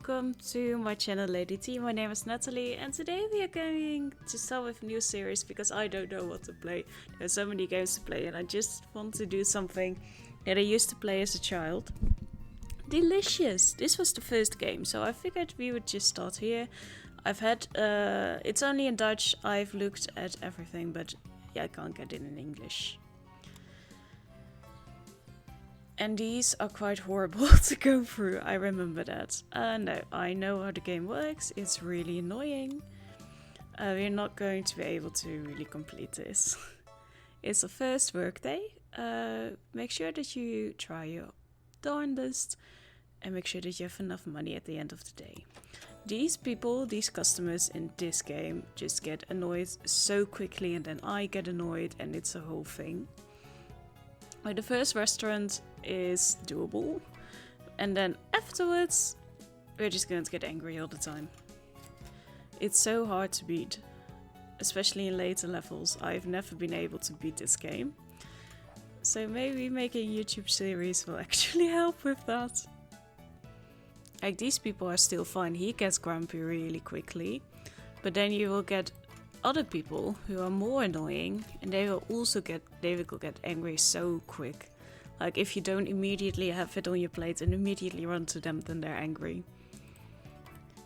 welcome to my channel Lady T. My name is Nathalie and today we are going to start with a new series because I don't know what to play. There are so many games to play and I just want to do something that I used to play as a child. Delicious! This was the first game, so I figured we would just start here. I've had, it's only in Dutch, I've looked at everything, but yeah, I can't get it in English. And these are quite horrible to go through, I remember that. No, I know how the game works, it's really annoying. We're not going to be able to really complete this. It's the first workday. Make sure that you try your darndest and make sure that you have enough money at the end of the day. These people, these customers in this game just get annoyed so quickly and then I get annoyed and it's a whole thing. Like the first restaurant is doable and then afterwards we're just going to get angry all the time. It's so hard to beat, especially in later levels. I've never been able to beat this game. So maybe making a YouTube series will actually help with that. Like these people are still fine, he gets grumpy really quickly, but then you will get other people who are more annoying and they will get angry so quick. Like if you don't immediately have it on your plate and immediately run to them, then they're angry.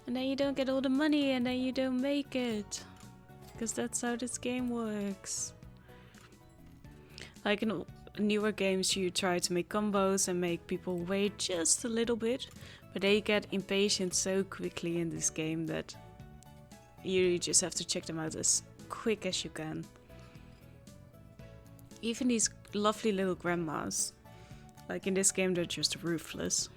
And then you don't get all the money and then you don't make it. Because that's how this game works. Like in newer games you try to make combos and make people wait just a little bit. But they get impatient so quickly in this game that you just have to check them out as quick as you can. Even these lovely little grandmas, like in this game, they're just ruthless.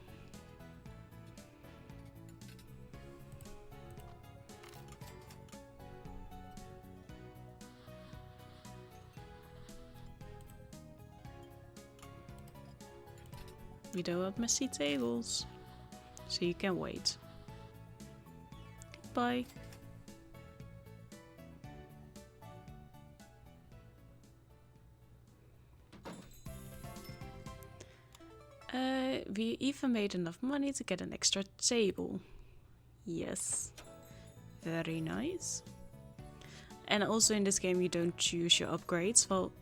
We don't have messy tables, so you can wait. Goodbye. We even made enough money to get an extra table. Yes. Very nice. And also in this game you don't choose your upgrades. Well,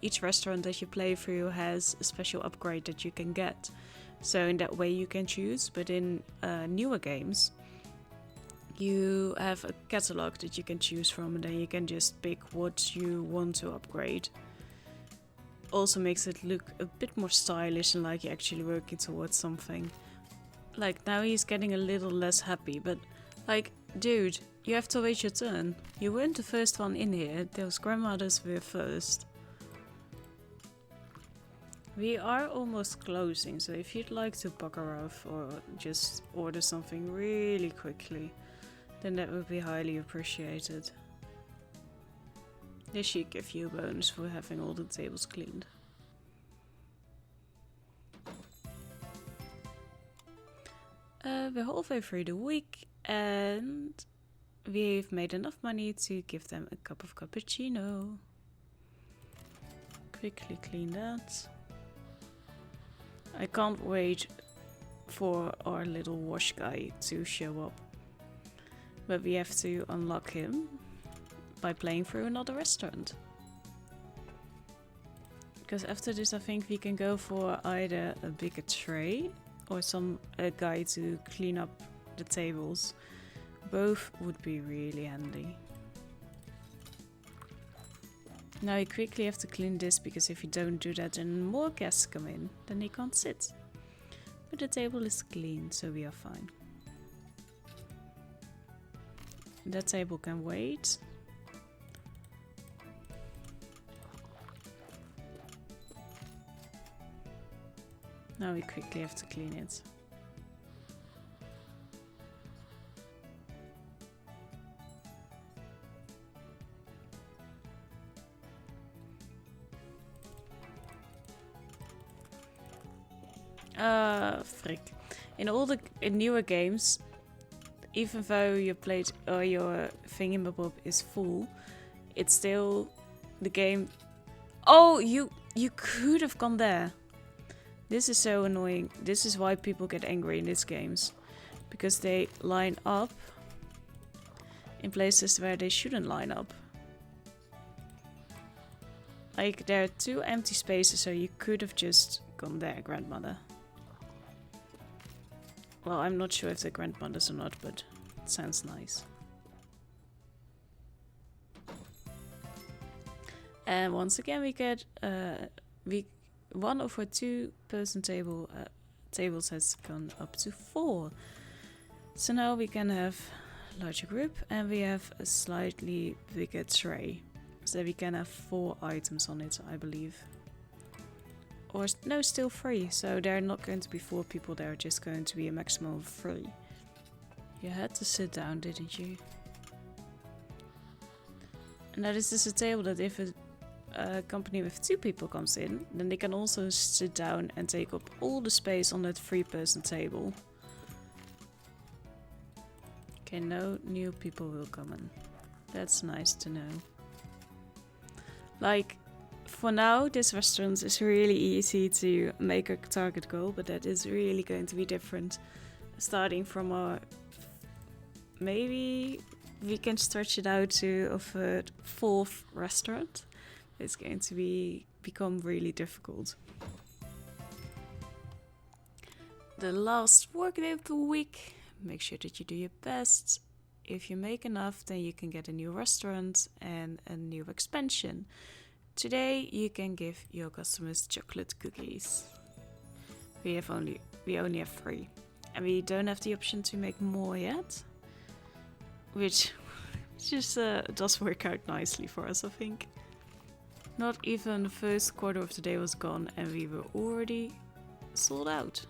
each restaurant that you play through has a special upgrade that you can get. So in that way you can choose. But in newer games you have a catalog that you can choose from and then you can just pick what you want to upgrade. Also makes it look a bit more stylish and like you're actually working towards something. Like now he's getting a little less happy, but like, dude, you have to wait your turn. You weren't the first one in here, those grandmothers were first. We are almost closing, so if you'd like to bugger off or just order something really quickly, then that would be highly appreciated. They should give you a bonus for having all the tables cleaned. We're halfway through the week and we've made enough money to give them a cup of cappuccino. Quickly clean that. I can't wait for our little wash guy to show up. But we have to unlock him by playing through another restaurant. Because after this I think we can go for either a bigger tray or a guy to clean up the tables. Both would be really handy. Now you quickly have to clean this because if you don't do that then more guests come in, then they can't sit. But the table is clean, so we are fine. That table can wait. Now we quickly have to clean it. Frick. In all the newer games, even though your plate or your thingamabob is full, it's still the game. Oh, you could have gone there. This is so annoying. This is why people get angry in these games. because they line up in places where they shouldn't line up. Like, there are 2 empty spaces, so you could have just gone there, grandmother. Well, I'm not sure if they're grandmothers or not, but it sounds nice. And once again, we get one of our 2-person tables has gone up to 4. So now we can have a larger group, and we have a slightly bigger tray, so we can have 4 items on it, I believe. Or no, still 3. So there are not going to be 4 people. There are just going to be a maximum of 3. You had to sit down, didn't you? And that is just a table that if a company with 2 people comes in, then they can also sit down and take up all the space on that 3-person table. Okay, no new people will come in. That's nice to know. Like, for now, this restaurant is really easy to make a target goal, but that is really going to be different. Starting from our... Maybe we can stretch it out to a 4th restaurant. It's going to become really difficult. The last workday of the week. Make sure that you do your best. If you make enough, then you can get a new restaurant and a new expansion. Today you can give your customers chocolate cookies. We only have 3. And we don't have the option to make more yet. Which just does work out nicely for us, I think. Not even the first quarter of the day was gone and we were already sold out.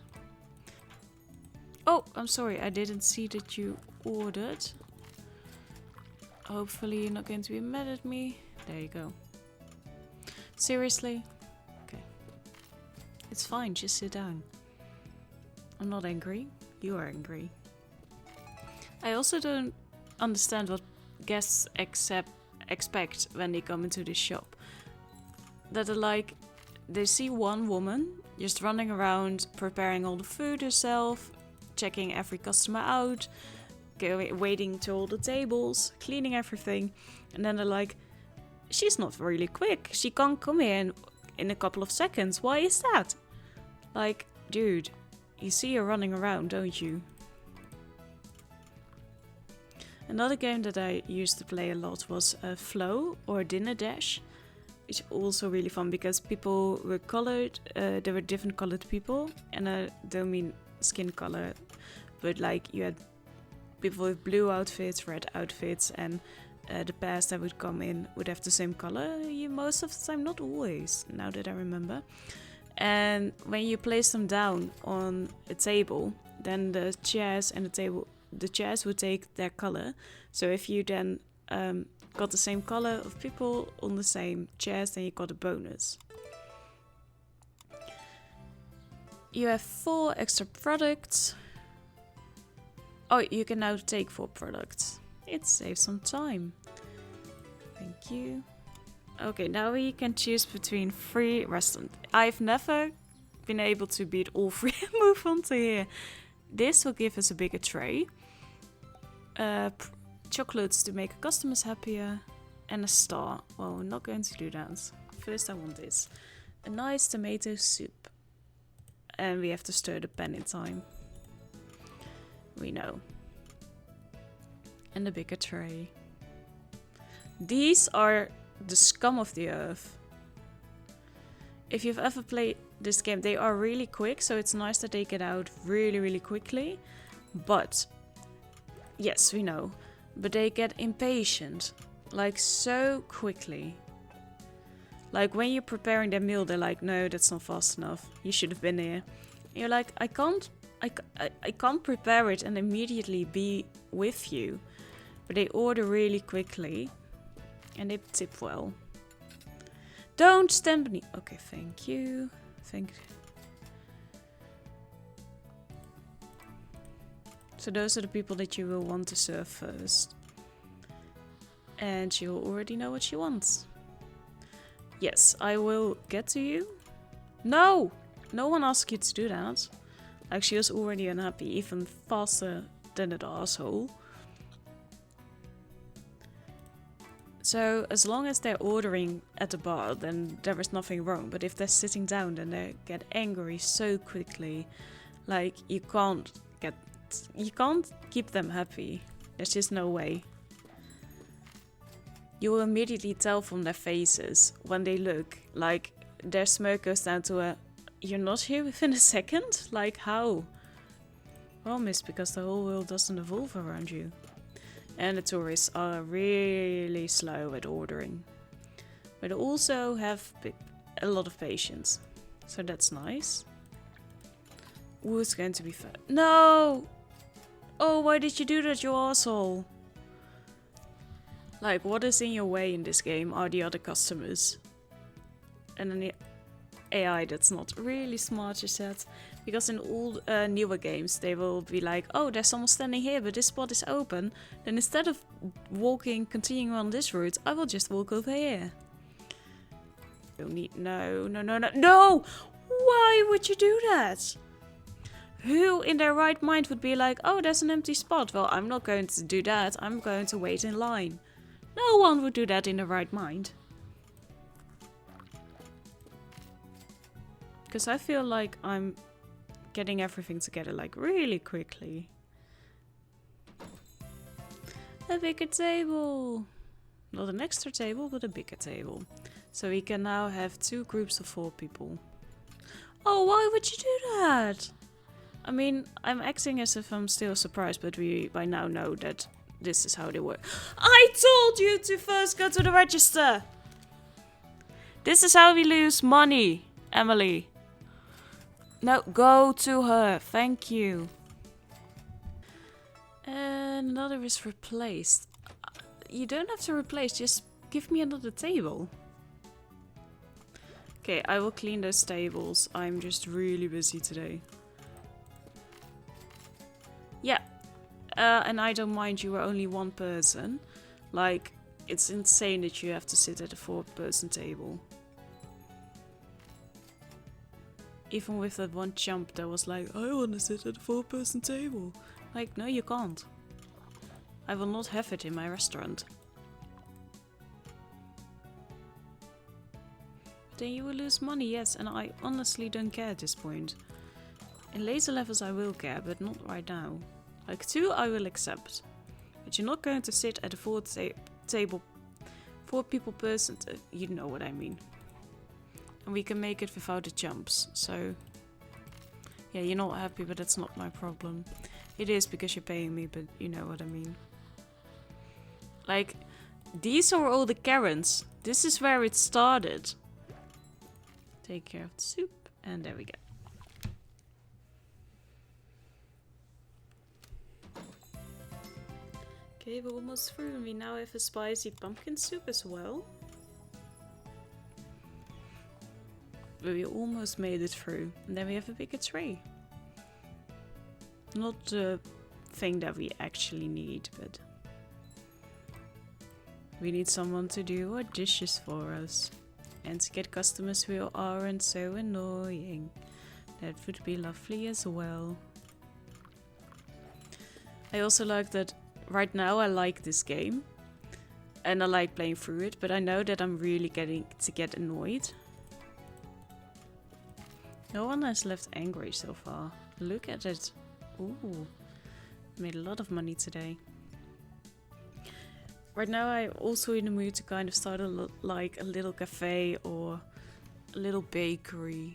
Oh, I'm sorry, I didn't see that you ordered. Hopefully you're not going to be mad at me. There you go. Seriously? Okay. It's fine, just sit down. I'm not angry. You are angry. I also don't understand what guests expect when they come into this shop. That are like, they see one woman just running around, preparing all the food herself, checking every customer out, waiting to all the tables, cleaning everything, and then they're like, she's not really quick. She can't come in a couple of seconds. Why is that? Like, dude, you see her running around, don't you? Another game that I used to play a lot was Flow or Dinner Dash. It's also really fun because people were colored, there were different colored people, and I don't mean skin color, but like you had people with blue outfits, red outfits, and the pairs that would come in would have the same color. Most of the time, not always, now that I remember. And when you place them down on a table, then the chairs and the chairs would take their color. So if you then got the same color of people on the same chairs, then you got a bonus. You have 4 extra products. Oh, you can now take 4 products. It saves some time. Thank you. Okay, now we can choose between 3 restaurants. I've never been able to beat all 3 and move on to here. This will give us a bigger tray. Chocolates to make customers happier. And a star. Well, we're not going to do that. First I want this. A nice tomato soup. And we have to stir the pan in time. We know. And a bigger tray. These are the scum of the earth. If you've ever played this game, they are really quick, so it's nice that they get out really, really quickly. But, yes, we know. But they get impatient. Like, so quickly. Like, when you're preparing their meal, they're like, no, that's not fast enough. You should have been here. And you're like, I can't prepare it and immediately be with you. But they order really quickly. And they tip well. Don't stand beneath. Okay, thank you. So those are the people that you will want to serve first. And she will already know what she wants. Yes, I will get to you. No! No one asked you to do that. Like, she was already unhappy, even faster than that asshole. So, as long as they're ordering at the bar, then there is nothing wrong. But if they're sitting down, then they get angry so quickly. Like, you can't keep them happy. There's just no way. You will immediately tell from their faces when they look. Like, their smirk goes down to a, you're not here within a second? Like, how? Well, miss, because the whole world doesn't evolve around you. And the tourists are really slow at ordering. But also have a lot of patience. So that's nice. Ooh, it's going to be fun. No! Oh, why did you do that, you asshole? Like, what is in your way in this game are the other customers. And then the AI that's not really smart, you said. Because in all newer games, they will be like, oh, there's someone standing here, but this spot is open. Then instead of continuing on this route, I will just walk over here. Don't need, no! Why would you do that? Who in their right mind would be like, oh, there's an empty spot. Well, I'm not going to do that. I'm going to wait in line. No one would do that in their right mind. Because I feel like I'm getting everything together like really quickly. A bigger table. Not an extra table, but a bigger table. So we can now have 2 groups of 4 people. Oh, why would you do that? I mean, I'm acting as if I'm still surprised, but we by now know that this is how they work. I told you to first go to the register! This is how we lose money, Emily. No, go to her. Thank you. And another is replaced. You don't have to replace, just give me another table. Okay, I will clean those tables. I'm just really busy today. Yeah. And I don't mind you are only 1 person. Like, it's insane that you have to sit at a 4-person table. Even with that one chump that was like, I want to sit at a 4-person table. Like, no, you can't. I will not have it in my restaurant. Then you will lose money, yes, and I honestly don't care at this point. In later levels I will care, but not right now. Like 2 I will accept. But you're not going to sit at a 4 people person, you know what I mean. And we can make it without the jumps, so... Yeah, you're not happy, but that's not my problem. It is because you're paying me, but you know what I mean. Like, these are all the Karens. This is where it started. Take care of the soup, and there we go. Okay, we're almost through, and we now have a spicy pumpkin soup as well. But we almost made it through. And then we have a bigger tray. Not the thing that we actually need, but... we need someone to do our dishes for us. And to get customers who aren't so annoying. That would be lovely as well. I also like that right now I like this game. And I like playing through it, but I know that I'm really getting to get annoyed. No one has left angry so far. Look at it. Ooh. Made a lot of money today. Right now I'm also in the mood to kind of start like a little cafe or a little bakery.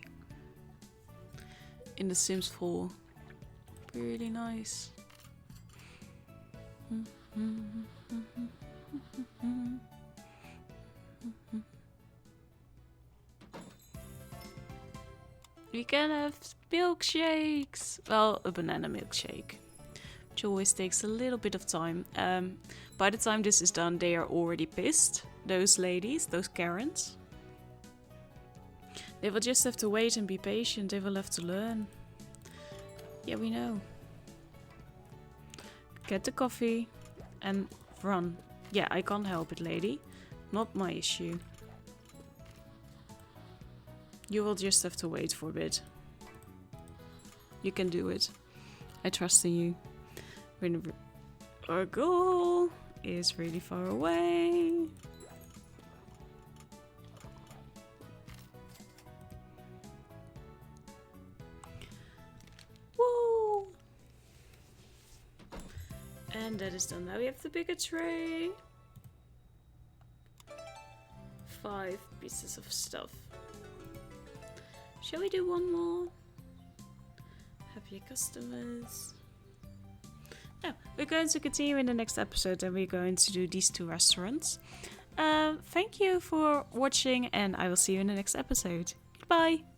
In The Sims 4. Really nice. We can have milkshakes! Well, a banana milkshake. Which always takes a little bit of time. By the time this is done, they are already pissed. Those ladies, those Karens. They will just have to wait and be patient. They will have to learn. Yeah, we know. Get the coffee and run. Yeah, I can't help it, lady. Not my issue. You will just have to wait for a bit. You can do it. I trust in you. When our goal is really far away. Woo! And that is done. Now we have the bigger tray. 5 pieces of stuff. Shall we do one more? Happy customers. No, we're going to continue in the next episode and we're going to do these 2 restaurants. Thank you for watching and I will see you in the next episode. Goodbye!